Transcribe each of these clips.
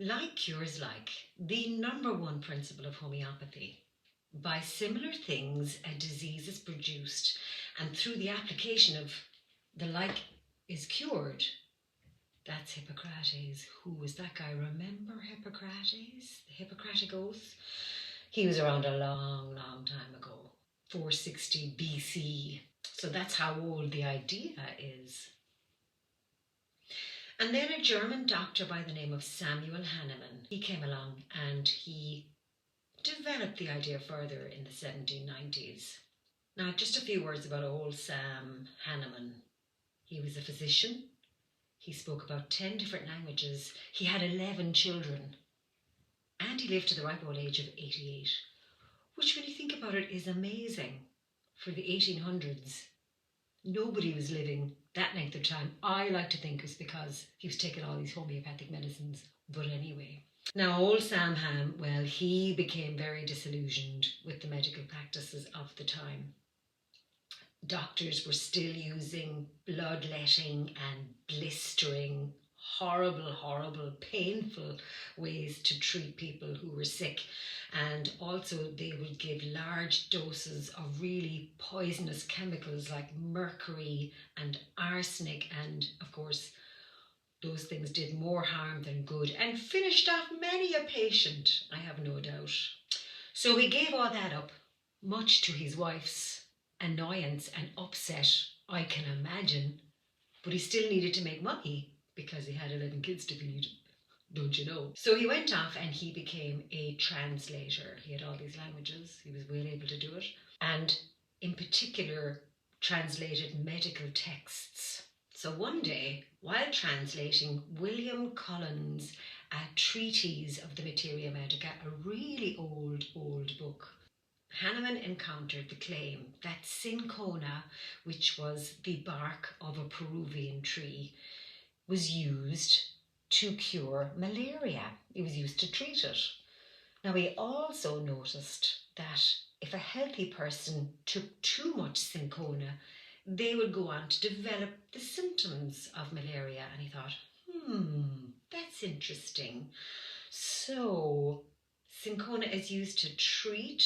Like cures like, the number one principle of homeopathy. By similar things, a disease is produced, and through the application of the like is cured. That's Hippocrates. Who was that guy? Remember Hippocrates? The Hippocratic Oath? He was around a long, long time ago, 460 BC. So that's how old the idea is. And then a German doctor by the name of Samuel Hahnemann, he came along and he developed the idea further in the 1790s. Now, just a few words about old Sam Hahnemann. He was a physician. He spoke about 10 different languages. He had 11 children. And he lived to the ripe old age of 88, which, when you think about it, is amazing for the 1800s. Nobody was living that length of time. I like to think it was because he was taking all these homeopathic medicines. But anyway. Now, old Sam Ham, well, he became very disillusioned with the medical practices of the time. Doctors were still using bloodletting and blistering, horrible, painful ways to treat people who were sick. And also they would give large doses of really poisonous chemicals like mercury and arsenic. And of course, those things did more harm than good and finished off many a patient, I have no doubt. So he gave all that up, much to his wife's annoyance and upset, I can imagine. But he still needed to make money because he had 11 kids to feed, don't you know? So he went off and he became a translator. He had all these languages. He was well able to do it. And in particular, translated medical texts. So one day, while translating William Cullen's A Treatise of the Materia Medica, a really old book, Hahnemann encountered the claim that cinchona, which was the bark of a Peruvian tree, was used to cure malaria. It was used to treat it. Now, he also noticed that if a healthy person took too much cinchona, they would go on to develop the symptoms of malaria. And he thought, that's interesting. So, cinchona is used to treat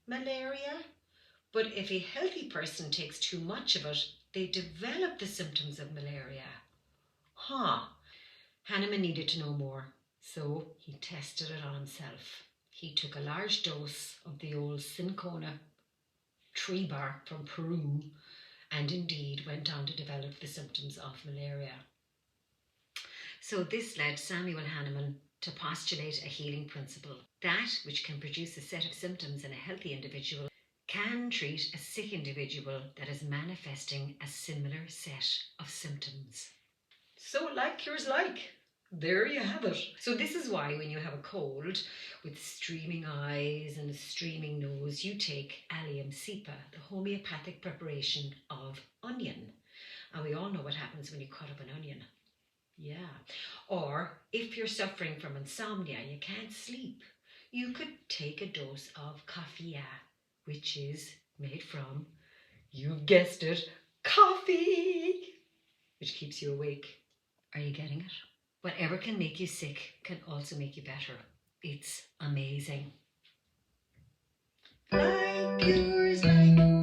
malaria, but if a healthy person takes too much of it, they develop the symptoms of malaria. Hahnemann needed to know more, so he tested it on himself. He took a large dose of the old cinchona tree bark from Peru and indeed went on to develop the symptoms of malaria. So this led Samuel Hahnemann to postulate a healing principle. That which can produce a set of symptoms in a healthy individual can treat a sick individual that is manifesting a similar set of symptoms. So like cures like. There you have it. So this is why when you have a cold with streaming eyes and a streaming nose, you take allium cepa, the homeopathic preparation of onion. And we all know what happens when you cut up an onion. Yeah. Or if you're suffering from insomnia, you can't sleep, you could take a dose of coffea, which is made from, you've guessed it, coffee, which keeps you awake. Are you getting it? Whatever can make you sick can also make you better. It's amazing. Like yours, like